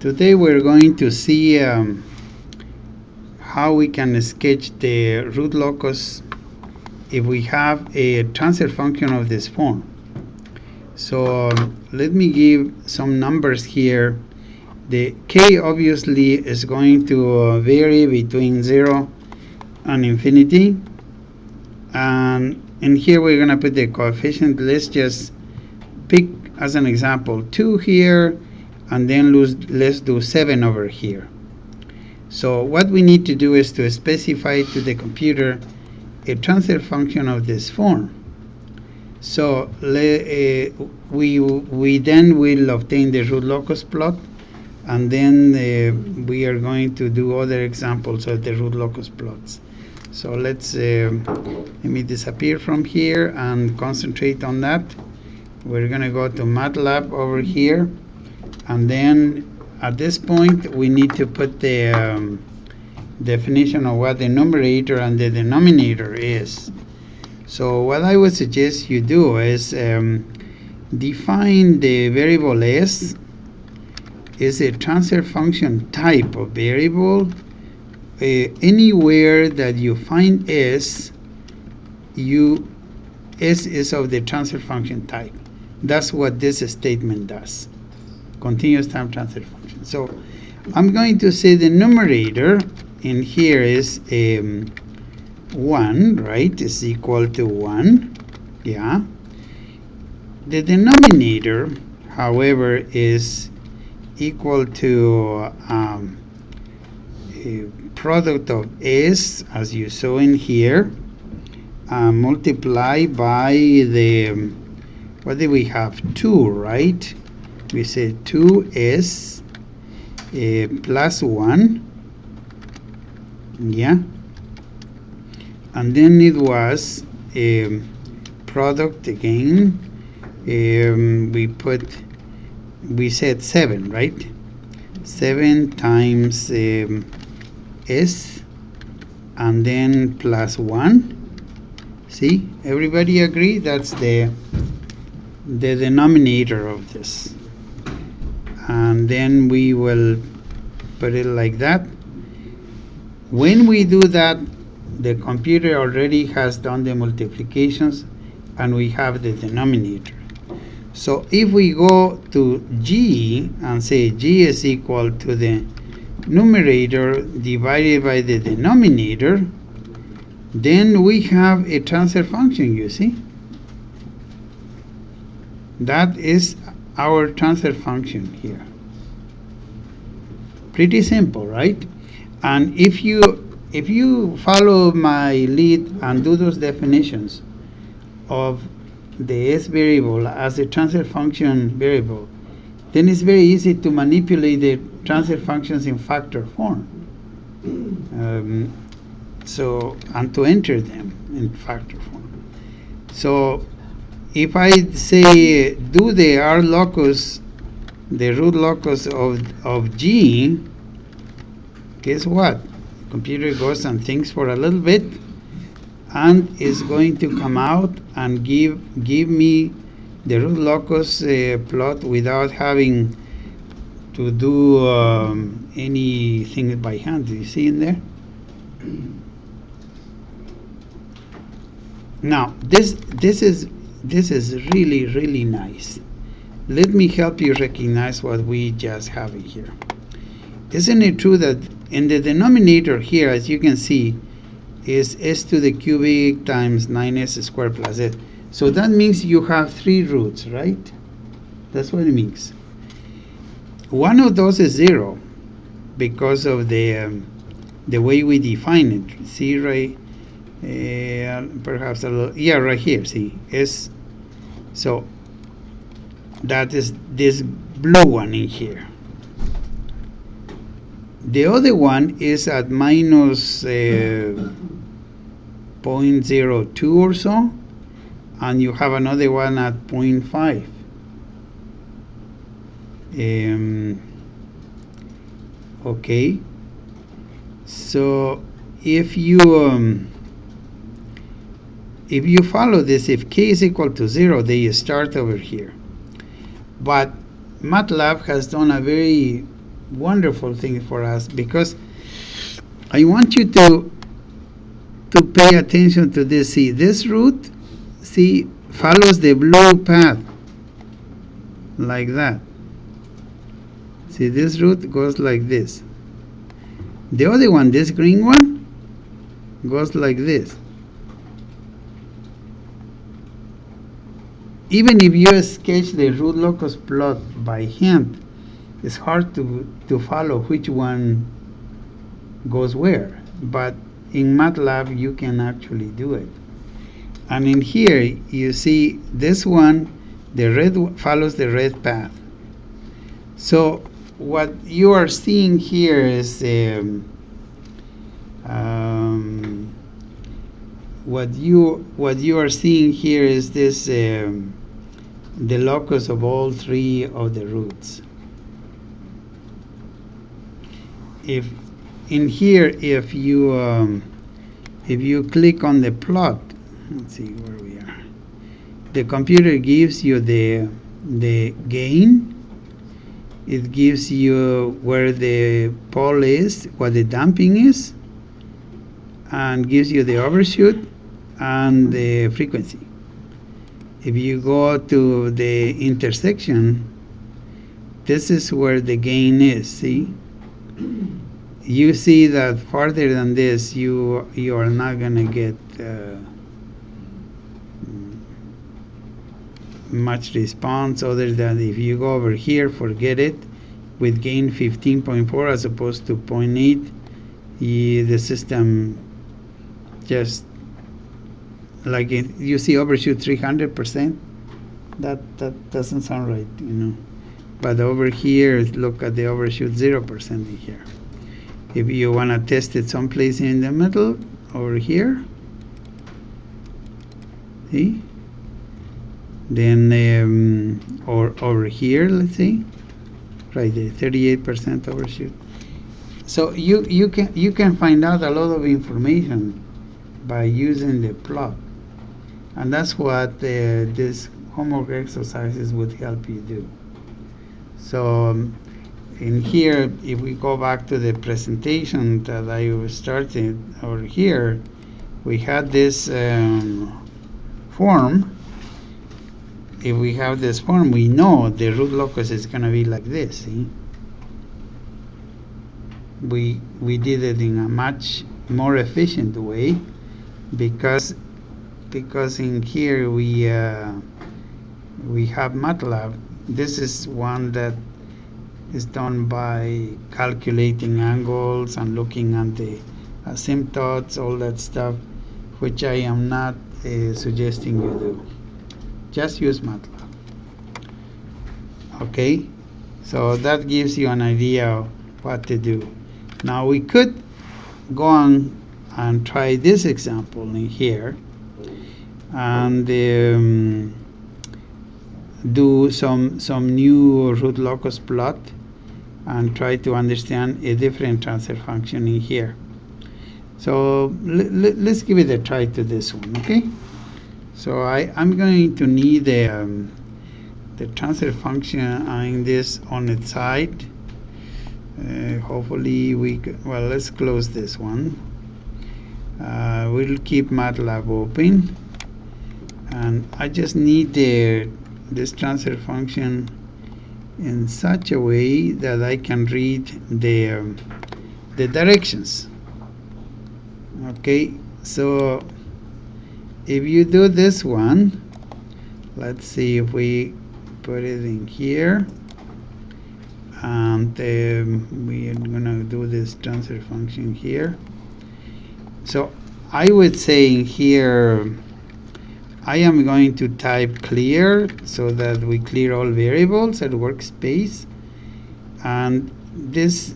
Today we're going to see how we can sketch the root locus if we have a transfer function of this form. So let me give some numbers here. The k obviously is going to vary between 0 and infinity, and here we're going to put the coefficient. Let's just pick as an example 2 here, and then let's do 7 over here. So what we need to do is to specify to the computer a transfer function of this form. So we then will obtain the root locus plot, and then we are going to do other examples of the root locus plots. So let me disappear from here and concentrate on that. We're going to go to MATLAB over here, and then at this point we need to put the definition of what the numerator and the denominator is. So what I would suggest you do is define the variable s is a transfer function type of variable. Anywhere that you find s is of the transfer function type. That's what this statement does. Continuous time transfer function. So I'm going to say the numerator in here is 1, right? Is equal to 1. Yeah. The denominator, however, is equal to a product of s, as you saw in here, multiplied by the, what do we have? 2, right? We say 2s plus 1. Yeah. And then it was a product again. We said 7, right? 7 times s, and then plus 1. See, everybody agree? That's the denominator of this. And then we will put it like that. When we do that, the computer already has done the multiplications, and we have the denominator. So if we go to g and say g is equal to the numerator divided by the denominator, then we have a transfer function, you see. That is our transfer function here. Pretty simple, right? And if you follow my lead and do those definitions of the s variable as a transfer function variable, then it's very easy to manipulate the transfer functions in factor form. And to enter them in factor form. So if I say do the R locus, the root locus of g, guess what? The computer goes and thinks for a little bit, and is going to come out and give me the root locus plot without having to do anything by hand. Do you see in there? Now this is really nice. Let me help you recognize what we just have here. Isn't it true that in the denominator here, as you can see, is s to the cubic times 9s squared plus s. So that means you have 3 roots, right? That's what it means. One of those is 0 because of the way we define it. See, right? Perhaps a little, yeah, right here. See, s. So that is this blue one in here. The other one is at minus 0.02 or so, and you have another one at 0.5. Okay, so if you follow this, if k is equal to 0, they start over here. But MATLAB has done a very wonderful thing for us, because I want you to pay attention to this. See, this root, see, follows the blue path like that. See, this root goes like this. The other one, this green one, goes like this. Even if you sketch the root locus plot by hand, it's hard to follow which one goes where. But in MATLAB, you can actually do it. And in here, you see this one, the red follows the red path. So what you are seeing here is what you are seeing here is this the locus of all three of the roots. If in here, if you click on the plot, let's see where we are. The computer gives you the gain. It gives you where the pole is, what the damping is, and gives you the overshoot and the frequency. If you go to the intersection, this is where the gain is. See, you see that farther than this, you are not gonna get much response, other than if you go over here, forget it. With gain 15.4 as opposed to 0.8, the system just like it, you see overshoot 300%. That doesn't sound right, you know. But over here, look at the overshoot 0% in here. If you want to test it someplace in the middle, over here, see, then or over here, let's see, right there, 38% overshoot. So you can find out a lot of information by using the plot, and that's what these homework exercises would help you do. So in here, if we go back to the presentation that I started over here, we had this form. If we have this form, we know the root locus is going to be like this. See? We did it in a much more efficient way because in here we have MATLAB. This is one that is done by calculating angles and looking at the asymptotes, all that stuff, which I am not suggesting you do. Just use MATLAB. Okay, so that gives you an idea of what to do. Now we could go on and try this example in here and do some new root locus plot and try to understand a different transfer function in here. So let's give it a try to this one, okay? So I'm going to need the transfer function in this on its side. Hopefully well, let's close this one. We'll keep MATLAB open, and I just need this transfer function in such a way that I can read the directions. Okay, so if you do this one, let's see if we put it in here, and we are gonna do this transfer function here. So I would say in here I am going to type clear so that we clear all variables at workspace, and this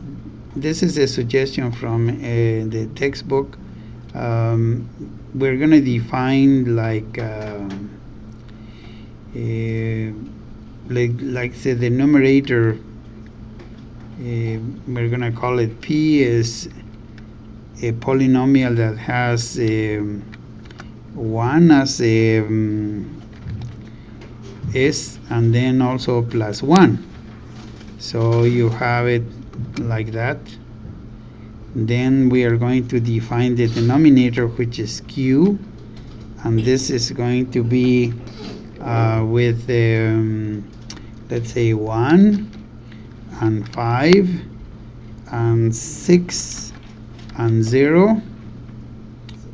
is a suggestion from the textbook. We're going to define like say the numerator, we're going to call it P, is a polynomial that has 1 as a s, and then also plus 1. So you have it like that. Then we are going to define the denominator, which is q, and this is going to be with let's say 1 and 5 and 6 and 0,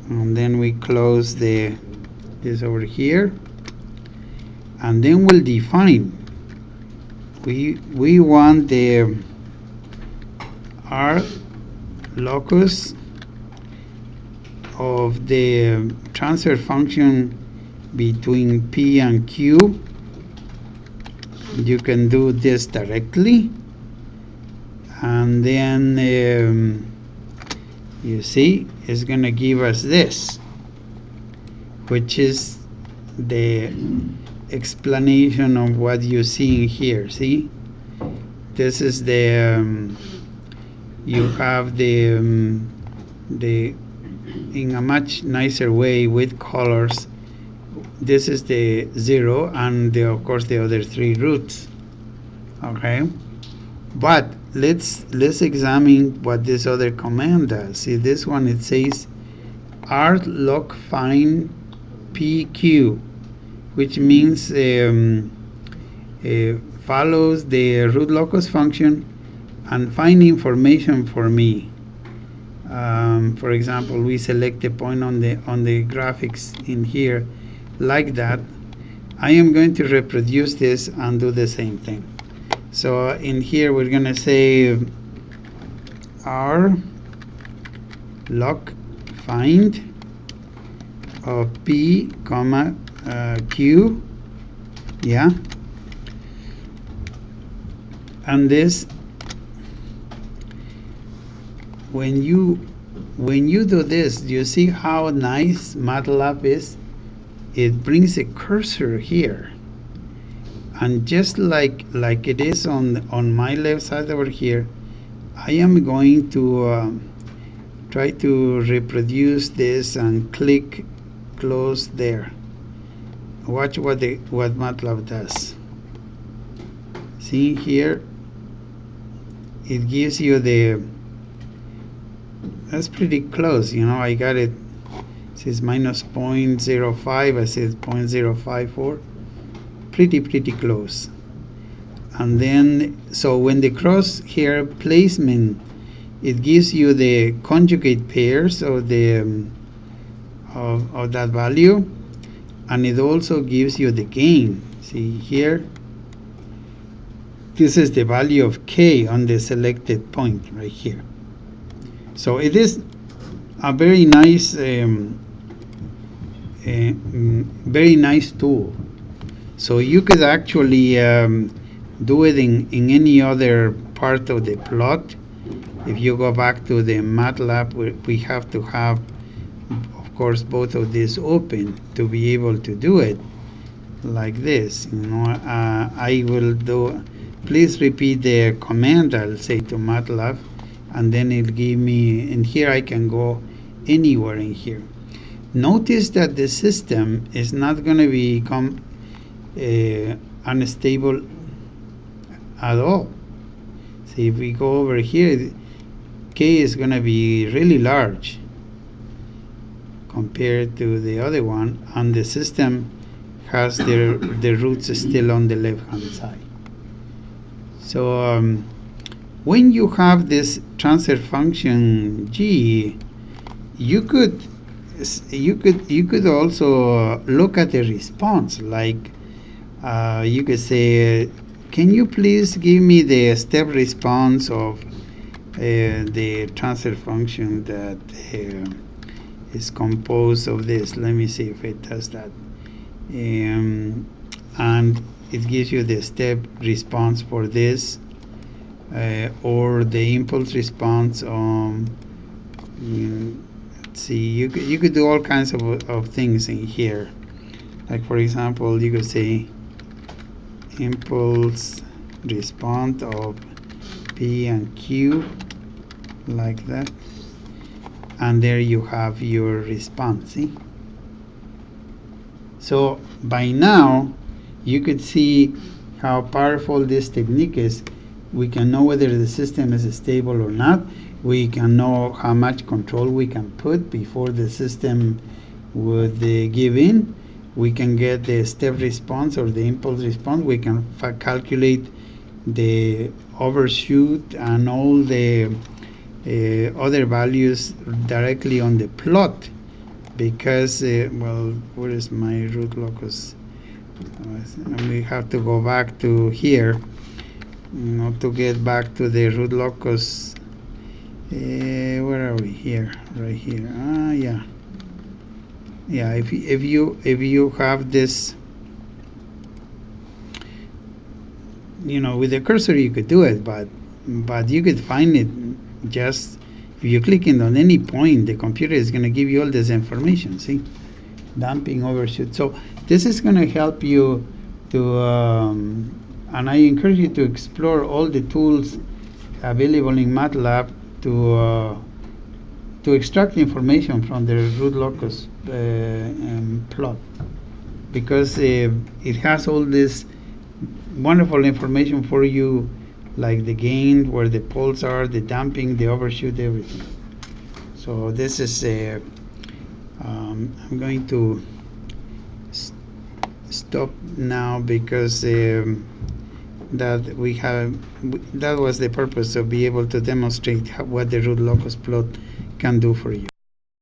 and then we close this over here, and then we'll define, we want the R locus of the transfer function between P and Q. You can do this directly, and then you see it's going to give us this, which is the explanation of what you see here. See, this is the you have the in a much nicer way with colors. This is the 0 and of course the other 3 roots. Okay, but let's examine what this other command does. See, this one, it says rloc find pq, which means follows the root locus function and find information for me. For example, we select a point on the graphics in here like that. I am going to reproduce this and do the same thing. So in here we're going to say r loc find of p comma q, yeah, and this, when you do this, you see how nice MATLAB is. It brings a cursor here, and just like it is on my left side over here, I am going to try to reproduce this and click close there. Watch what MATLAB does. See here, it gives you that's pretty close, you know. I got it. It says minus 0.05, I said 0.054, pretty close. And then, so when the crosshair placement, it gives you the conjugate pairs of the of that value, and it also gives you the gain. See here, this is the value of k on the selected point right here. So it is a very nice very nice tool. So you could actually do it in any other part of the plot. If you go back to the MATLAB, we have to have, of course, both of these open to be able to do it like this. You know, I will do. Please repeat the command. I'll say to MATLAB, and then it'll give me. And here I can go anywhere in here. Notice that the system is not going to become unstable at all. See, if we go over here, k is going to be really large compared to the other one, and the system has the roots still on the left hand side. So when you have this transfer function g, you could also look at the response. Like you could say, can you please give me the step response of the transfer function that is composed of this. Let me see if it does that. And it gives you the step response for this, or the impulse response. Let's see, you could do all kinds of things in here. Like, for example, you could say impulse response of P and Q, like that, and there you have your response. See? So by now you could see how powerful this technique is. We can know whether the system is stable or not. We can know how much control we can put before the system would give in. We can get the step response or the impulse response. We can calculate the overshoot and all the other values directly on the plot, because well, where is my root locus? We have to go back to here, to get back to the root locus. Where are we? Here, right here. Yeah. If you have this, with the cursor you could do it, but you could find it just if you click in on any point. The computer is going to give you all this information. See, damping, overshoot. So this is going to help you to, and I encourage you to explore all the tools available in MATLAB to extract information from the root locus plot, because it has all this wonderful information for you, like the gain, where the poles are, the damping, the overshoot, everything. So this is I'm going to stop now, because that was the purpose, of be able to demonstrate what the root locus plot can do for you.